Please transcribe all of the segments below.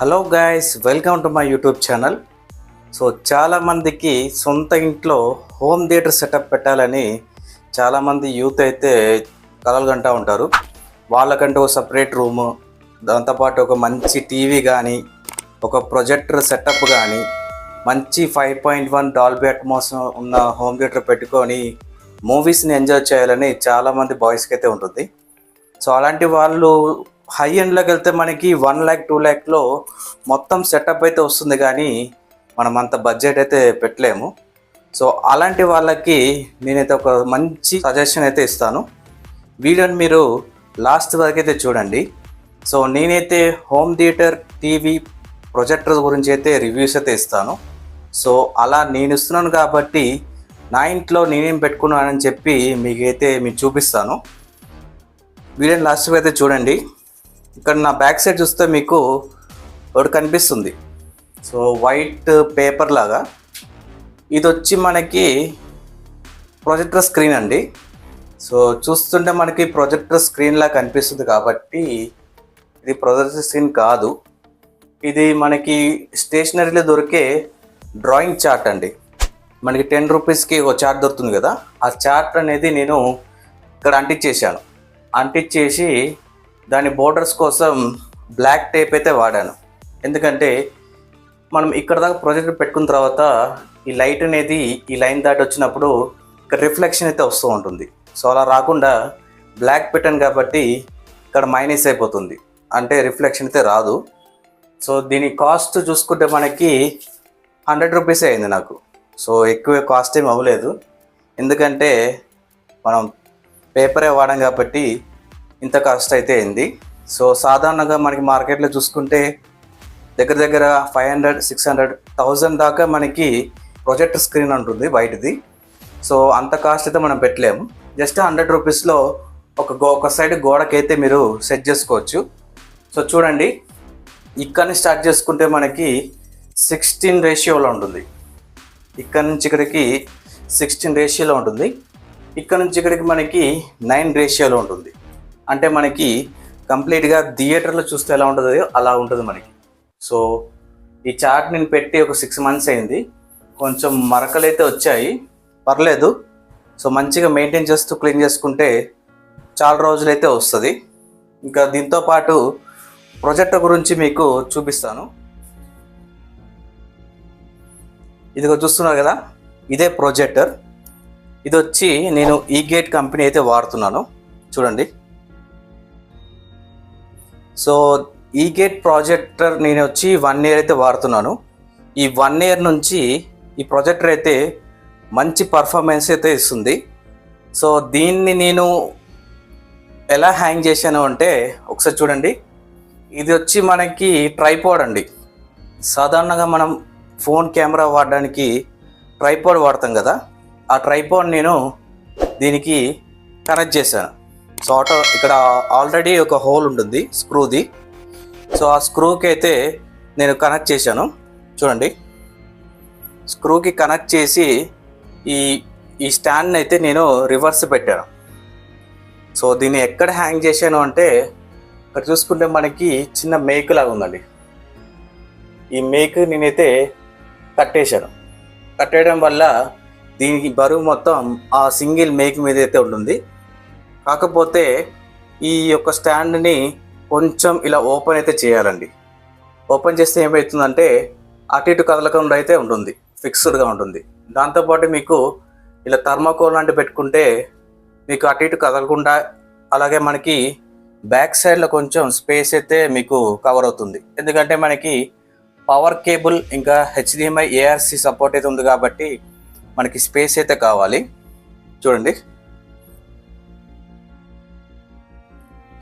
Hello guys, welcome to my YouTube channel. So చాలామందికి సొంత ఇంట్లో హోమ్ థియేటర్ సెటప్ పెట్టాలని చాలామంది యూత్ అయితే కలలు కంటూ ఉంటారు. వాళ్ళకంటూ ఒక సపరేట్ రూము, దాంతోపాటు ఒక మంచి టీవీ కానీ, ఒక ప్రొజెక్టర్ సెటప్ కానీ, మంచి 5.1 డాల్బీ అట్మాస్ ఉన్న హోమ్ థియేటర్ పెట్టుకొని మూవీస్ని ఎంజాయ్ చేయాలని చాలామంది బాయ్స్కి అయితే ఉంటుంది. సో అలాంటి వాళ్ళు హై ఎండ్లోకి వెళ్తే మనకి 1 lakh 2 lakhలో మొత్తం సెటప్ అయితే వస్తుంది, కానీ మనం అంత బడ్జెట్ అయితే పెట్టలేము. సో అలాంటి వాళ్ళకి నేనైతే ఒక మంచి సజెషన్ అయితే ఇస్తాను. వీడియోని మీరు లాస్ట్ వరకు అయితే చూడండి. సో నేనైతే హోమ్ థియేటర్, టీవీ, ప్రొజెక్టర్ గురించి అయితే రివ్యూస్ అయితే ఇస్తాను. సో అలా నేను ఇస్తున్నాను కాబట్టి నా ఇంట్లో నేనేం పెట్టుకున్నానని చెప్పి మీకు చూపిస్తాను. వీడియోని లాస్ట్కి అయితే చూడండి. ఇక్కడ నా బ్యాక్ సైడ్ చూస్తే మీకు ఒకటి కనిపిస్తుంది. సో వైట్ పేపర్ లాగా ఇది వచ్చి మనకి ప్రొజెక్టర్ స్క్రీన్ అండి. సో చూస్తుంటే మనకి ప్రొజెక్టర్ స్క్రీన్ లాగా కనిపిస్తుంది కాబట్టి ఇది ప్రొజెక్టర్ స్క్రీన్ కాదు. ఇది మనకి స్టేషనరీలో దొరికే డ్రాయింగ్ చార్ట్ అండి. మనకి 10 రూపీస్కి ఒక చార్ట్ దొరుకుతుంది కదా, ఆ చార్ట్ అనేది నేను ఇక్కడ అంటించేసి దాని బోర్డర్స్ కోసం బ్లాక్ టేప్ అయితే వాడాను. ఎందుకంటే మనం ఇక్కడ దాకా ప్రొజెక్టర్ పెట్టుకున్న తర్వాత ఈ లైట్ అనేది ఈ లైన్ దాటి వచ్చినప్పుడు ఇక్కడ రిఫ్లెక్షన్ అయితే వస్తూ ఉంటుంది. సో అలా రాకుండా బ్లాక్ పెట్టాను కాబట్టి ఇక్కడ మైనస్ అయిపోతుంది, అంటే రిఫ్లెక్షన్ అయితే రాదు. సో దీని కాస్ట్ చూసుకుంటే మనకి 100 రూపీసే అయింది నాకు. సో ఎక్కువ కాస్ట్ ఏమి అవ్వలేదు, ఎందుకంటే మనం పేపరే వాడాం కాబట్టి ఇంత కాస్ట్ అయితే అయింది. సో సాధారణంగా మనకి మార్కెట్లో చూసుకుంటే దగ్గర 500, 600, 1000 దాకా మనకి ప్రొజెక్టర్ స్క్రీన్ ఉంటుంది వైట్ది. సో అంత కాస్ట్ అయితే మనం పెట్టలేము. జస్ట్ 100 రూపీస్లో ఒక సైడ్ గోడకైతే మీరు సెట్ చేసుకోవచ్చు. సో చూడండి, ఇక్కడి స్టార్ట్ చేసుకుంటే మనకి 16 రేషియోలో ఉంటుంది. ఇక్కడ నుంచి ఇక్కడికి 16 రేషియోలో ఉంటుంది. ఇక్కడ నుంచి ఇక్కడికి మనకి 9 రేషియోలో ఉంటుంది. అంటే మనకి కంప్లీట్గా థియేటర్లో చూస్తే ఎలా ఉంటుందో అలా ఉంటుంది మనకి. సో ఈ చార్ట్ నేను పెట్టి ఒక 6 months అయింది. కొంచెం మరకలు అయితే వచ్చాయి, పర్లేదు. సో మంచిగా మెయింటైన్ చేస్తూ క్లీన్ చేసుకుంటే చాలా రోజులైతే వస్తుంది. ఇంకా దీంతో పాటు ప్రొజెక్టర్ గురించి మీకు చూపిస్తాను. ఇదిగో చూస్తున్నారు కదా, ఇదే ప్రొజెక్టర్. ఇది వచ్చి నేను ఈగేట్ కంపెనీ అయితే వాడుతున్నాను. చూడండి, సో ఈగేట్ ప్రొజెక్టర్ నేను వచ్చి 1 year అయితే వాడుతున్నాను. ఈ 1 year నుంచి ఈ ప్రొజెక్టర్ అయితే మంచి పర్ఫార్మెన్స్ అయితే ఇస్తుంది. సో దీన్ని నేను ఎలా హ్యాంగ్ చేశాను అంటే ఒకసారి చూడండి. ఇది వచ్చి మనకి ట్రైపాడ్ అండి. సాధారణంగా మనం ఫోన్ కెమెరా వాడడానికి ట్రైపాడ్ వాడతాం కదా, ఆ ట్రైపాడ్ నేను దీనికి కనెక్ట్ చేశాను. సో ఇక్కడ ఆల్రెడీ ఒక హోల్ ఉంటుంది స్క్రూది. సో ఆ స్క్రూకి అయితే నేను కనెక్ట్ చేశాను. చూడండి, స్క్రూకి కనెక్ట్ చేసి ఈ స్టాండ్ని అయితే నేను రివర్స్ పెట్టాను. సో దీన్ని ఎక్కడ హ్యాంగ్ చేశాను అంటే ఇక్కడ చూసుకుంటే మనకి చిన్న మేక్ లాగా ఉందండి. ఈ మేక్ నేనైతే కట్టేయడం వల్ల దీనికి బరువు మొత్తం ఆ సింగిల్ మేక్ మీద అయితే ఉంటుంది. కాకపోతే ఈ యొక్క స్టాండ్ని కొంచెం ఇలా ఓపెన్ అయితే చేయాలండి. ఓపెన్ చేస్తే ఏమవుతుందంటే అటు ఇటు కదలకుండా అయితే ఉంటుంది, ఫిక్స్డ్గా ఉంటుంది. దాంతోపాటు మీకు ఇలా థర్మాకోల్ లాంటివి పెట్టుకుంటే మీకు అటు ఇటు కదలకుండా, అలాగే మనకి బ్యాక్ సైడ్లో కొంచెం స్పేస్ అయితే మీకు కవర్ అవుతుంది. ఎందుకంటే మనకి పవర్ కేబుల్ ఇంకా HDMI ARC సపోర్ట్ అయితే ఉంది కాబట్టి మనకి స్పేస్ అయితే కావాలి. చూడండి,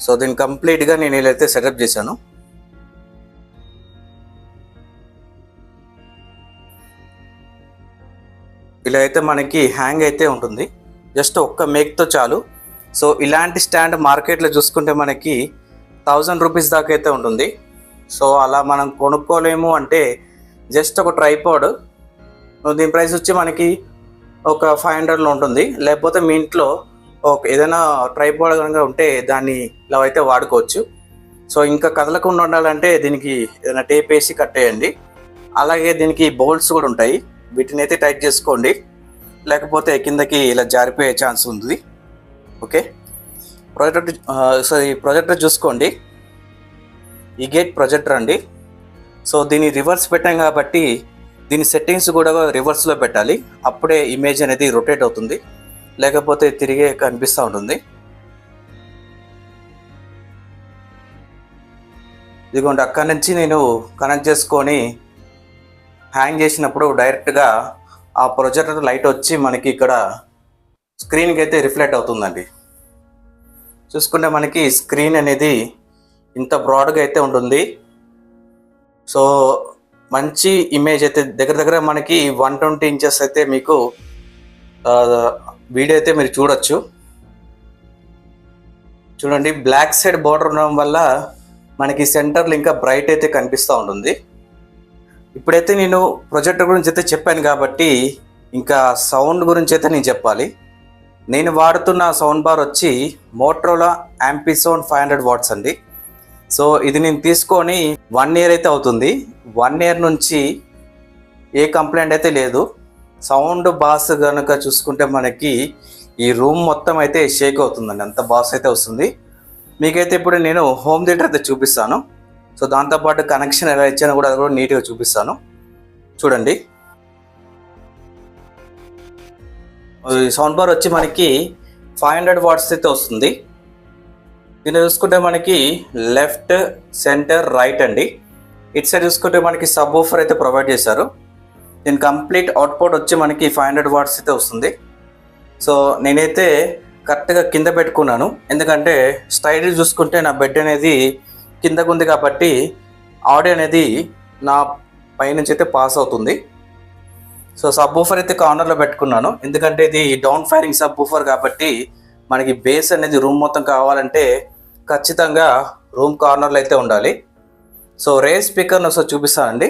సో దీన్ని కంప్లీట్గా నేను ఇలా అయితే సెటప్ చేశాను. ఇలా అయితే మనకి హ్యాంగ్ అయితే ఉంటుంది, జస్ట్ ఒక్క మేక్తో చాలు. సో ఇలాంటి స్టాండ్ మార్కెట్లో చూసుకుంటే మనకి 1000 రూపీస్ దాకా అయితే ఉంటుంది. సో అలా మనం కొనుక్కోలేము అంటే జస్ట్ ఒక ట్రైపాడ్, దీని ప్రైస్ వచ్చి మనకి ఒక 500లో ఉంటుంది. లేకపోతే మీ ఇంట్లో ఏదైనా ట్రైపాడ్ కనుక ఉంటే దాన్ని ఇలా అయితే వాడుకోవచ్చు. సో ఇంకా కదలకుండా ఉండాలంటే దీనికి ఏదైనా టేప్ వేసి కట్టేయండి. అలాగే దీనికి బోల్ట్స్ కూడా ఉంటాయి, వీటిని అయితే టైట్ చేసుకోండి, లేకపోతే కిందకి ఇలా జారిపోయే ఛాన్స్ ఉంది. ఓకే, ప్రొజెక్టర్ చూసుకోండి. ఈ గేట్ ప్రొజెక్టర్ అండి. సో దీన్ని రివర్స్ పెట్టాం కాబట్టి దీని సెట్టింగ్స్ కూడా రివర్స్లో పెట్టాలి, అప్పుడే ఇమేజ్ అనేది రొటేట్ అవుతుంది, లేకపోతే తిరిగే కనిపిస్తూ ఉంటుంది. ఇదిగోండి, అక్కడి నుంచి నేను కనెక్ట్ చేసుకొని హ్యాంగ్ చేసినప్పుడు డైరెక్ట్గా ఆ ప్రొజెక్టర్ లైట్ వచ్చి మనకి ఇక్కడ స్క్రీన్కి అయితే రిఫ్లెక్ట్ అవుతుందండి. చూసుకుంటే మనకి స్క్రీన్ అనేది ఇంత బ్రాడ్గా అయితే ఉంటుంది. సో మంచి ఇమేజ్ అయితే దగ్గర మనకి 120 ఇంచెస్ అయితే మీకు వీడియో అయితే మీరు చూడొచ్చు. చూడండి, బ్లాక్ సైడ్ బార్డర్ ఉండడం వల్ల మనకి సెంటర్లో ఇంకా బ్రైట్ అయితే కనిపిస్తూ ఉంటుంది. ఇప్పుడైతే నేను ప్రొజెక్టర్ గురించి అయితే చెప్పాను కాబట్టి ఇంకా సౌండ్ గురించి అయితే నేను చెప్పాలి. నేను వాడుతున్న సౌండ్ బార్ వచ్చి మోటరోలా యాంపిసౌండ్ 500 వాట్స్ అండి. సో ఇది నేను తీసుకొని 1 ఇయర్ అయితే అవుతుంది. 1 ఇయర్ నుంచి ఏ కంప్లైంట్ అయితే లేదు. సౌండ్ బాస్ కనుక చూసుకుంటే మనకి ఈ రూమ్ మొత్తం అయితే షేక్ అవుతుందండి, అంత బాస్ అయితే వస్తుంది. మీకైతే ఇప్పుడు నేను హోమ్ థియేటర్ అయితే చూపిస్తాను. సో దాంతోపాటు కనెక్షన్ ఎలా ఇచ్చానో కూడా అది కూడా నీట్గా చూపిస్తాను. చూడండి, సౌండ్ బార్ వచ్చి మనకి 500 వాట్స్ అయితే వస్తుంది. దీన్ని చూసుకుంటే మనకి లెఫ్ట్, సెంటర్, రైట్ అండి. ఇటు సైడ్ చూసుకుంటే మనకి సబ్ వూఫర్ అయితే ప్రొవైడ్ చేశారు. దీని కంప్లీట్ అవుట్పుట్ వచ్చి మనకి 500 వాట్స్ అయితే వస్తుంది. సో నేనైతే కరెక్ట్గా కింద పెట్టుకున్నాను, ఎందుకంటే స్ట్రైట్ చూసుకుంటే నా బెడ్ అనేది కిందకు ఉంది కాబట్టి ఆడియో అనేది నా పైనుంచి అయితే పాస్ అవుతుంది. సో సబ్ వూఫర్ అయితే కార్నర్లో పెట్టుకున్నాను, ఎందుకంటే ఇది డౌన్ ఫైరింగ్ సబ్ వూఫర్ కాబట్టి మనకి బేస్ అనేది రూమ్ మొత్తం కావాలంటే ఖచ్చితంగా రూమ్ కార్నర్లో అయితే ఉండాలి. సో రేర్ స్పీకర్ని ఒకసారి చూపిస్తానండి.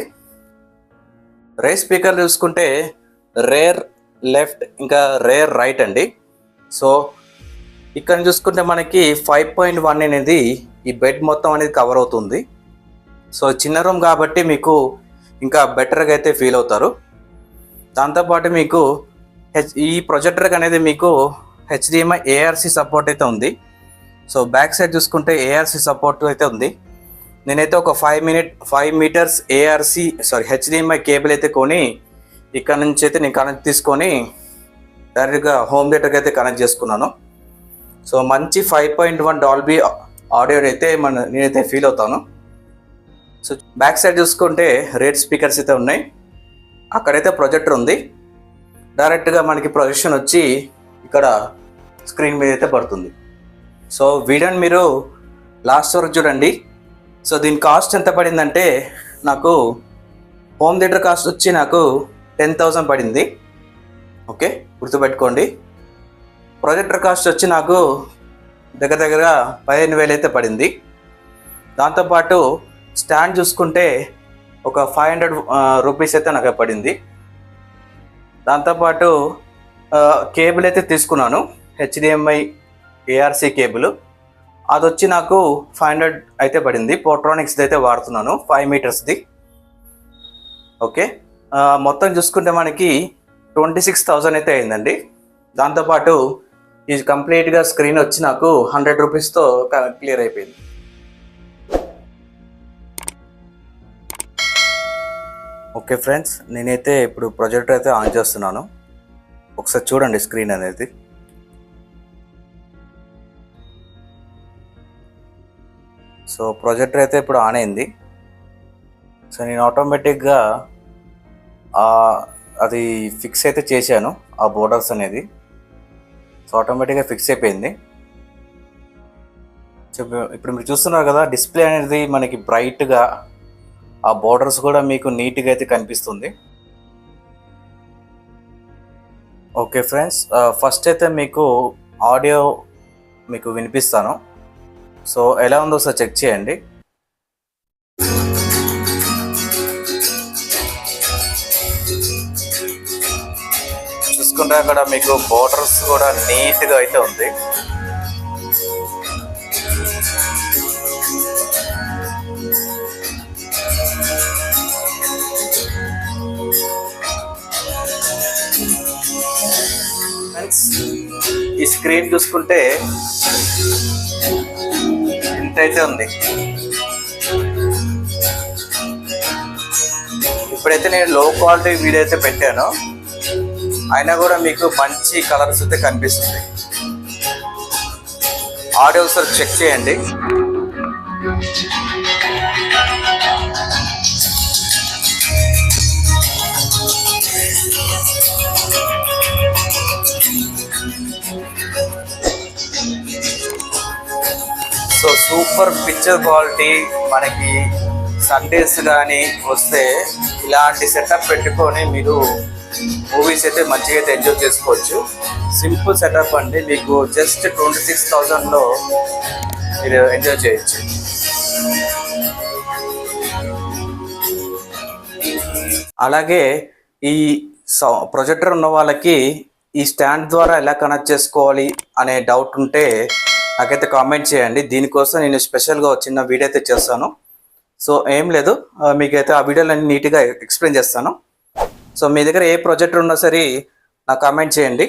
రేర్ స్పీకర్ చూసుకుంటే రేర్ లెఫ్ట్ ఇంకా రేర్ రైట్ అండి. సో ఇక్కడ చూసుకుంటే మనకి 5.1 అనేది ఈ బెడ్ మొత్తం అనేది కవర్ అవుతుంది. సో చిన్న రూమ్ కాబట్టి మీకు ఇంకా బెటర్గా అయితే ఫీల్ అవుతారు. దాంతోపాటు మీకు ఈ ప్రొజెక్టర్ అనేది మీకు HDMI ARC సపోర్ట్ అయితే ఉంది. సో బ్యాక్ సైడ్ చూసుకుంటే ARC సపోర్ట్ అయితే ఉంది. నేనైతే ఒక 5 మీటర్స్ HDMI కేబుల్ అయితే కొని ఇక్కడ నుంచి అయితే నేను కనెక్ట్ తీసుకొని డైరెక్ట్గా హోమ్ థియేటర్కి అయితే కనెక్ట్ చేసుకున్నాను. సో మంచి 5.1 డాల్బీ ఆడియో అయితే నేనైతే ఫీల్ అవుతాను. సో బ్యాక్ సైడ్ చూసుకుంటే రేర్ స్పీకర్స్ అయితే ఉన్నాయి, అక్కడైతే ప్రొజెక్టర్ ఉంది. డైరెక్ట్గా మనకి ప్రొజెక్షన్ వచ్చి ఇక్కడ స్క్రీన్ మీద అయితే పడుతుంది. సో వీడియోని మీరు లాస్ట్ వరకు చూడండి. సో దీని కాస్ట్ ఎంత పడిందంటే నాకు హోమ్ థియేటర్ కాస్ట్ వచ్చి నాకు 10,000 పడింది. ఓకే, గుర్తుపెట్టుకోండి. ప్రొజెక్టర్ కాస్ట్ వచ్చి నాకు దగ్గర 15,000 అయితే పడింది. దాంతోపాటు స్టాండ్ చూసుకుంటే ఒక 500 రూపీస్ అయితే నాకు పడింది. దాంతోపాటు కేబుల్ అయితే తీసుకున్నాను, HDMI ARC కేబుల్, అది వచ్చి నాకు 500 అయితే పడింది. పోర్ట్రానిక్స్ది అయితే వాడుతున్నాను, 5 మీటర్స్ది. ఓకే, మొత్తం చూసుకుంటే మనకి 26,000 అయితే అయిందండి. దాంతోపాటు ఇది కంప్లీట్గా స్క్రీన్ వచ్చి నాకు 100 రూపీస్తో క్లియర్ అయిపోయింది. ఓకే ఫ్రెండ్స్, నేనైతే ఇప్పుడు ప్రొజెక్టర్ అయితే ఆన్ చేస్తున్నాను, ఒకసారి చూడండి స్క్రీన్ అనేది. సో ప్రొజెక్టర్ అయితే ఇప్పుడు ఆన్ అయింది. సో నేను ఆటోమేటిక్గా అది ఫిక్స్ అయితే చేశాను, ఆ బోర్డర్స్ అనేది. సో ఆటోమేటిక్గా ఫిక్స్ అయిపోయింది. సో ఇప్పుడు మీరు చూస్తున్నారు కదా, డిస్ప్లే అనేది మనకి బ్రైట్గా, ఆ బోర్డర్స్ కూడా మీకు నీట్గా అయితే కనిపిస్తుంది. ఓకే ఫ్రెండ్స్, ఫస్ట్ అయితే మీకు ఆడియో మీకు వినిపిస్తాను. సో ఎలా ఉందో ఒకసారి చెక్ చేయండి. చూసుకుంటే అక్కడ మీకు బోర్డర్స్ కూడా నీట్గా అయితే ఉంది. స్క్రీన్ చూసుకుంటే ఇంతైతే ఉంది. ఇప్పుడైతే నేను లో క్వాలిటీ వీడియో అయితే పెట్టాను, అయినా కూడా మీకు మంచి కలర్స్ అయితే కనిపిస్తుంది. ఆడియో ఒకసారి చెక్ చేయండి. So super picture quality. మనకి సండేస్ కానీ వస్తే ఇలాంటి సెటప్ పెట్టుకొని మీరు మూవీస్ అయితే మంచిగా అయితే ఎంజాయ్ చేసుకోవచ్చు. సింపుల్ సెటప్ అండి, మీకు జస్ట్ 26,000లో మీరు ఎంజాయ్ చేయొచ్చు. అలాగే ఈ ప్రొజెక్టర్ ఉన్న వాళ్ళకి ఈ స్టాండ్ ద్వారా ఎలా కనెక్ట్ చేసుకోవాలి అనే డౌట్ ఉంటే నాకైతే కామెంట్ చేయండి. దీనికోసం నేను స్పెషల్గా చిన్న వీడియో అయితే చేస్తాను. సో ఏం లేదు, మీకైతే ఆ వీడియోలో నీట్గా ఎక్స్ప్లెయిన్ చేస్తాను. సో మీ దగ్గర ఏ ప్రొజెక్టర్ ఉన్నా సరే నాకు కామెంట్ చేయండి.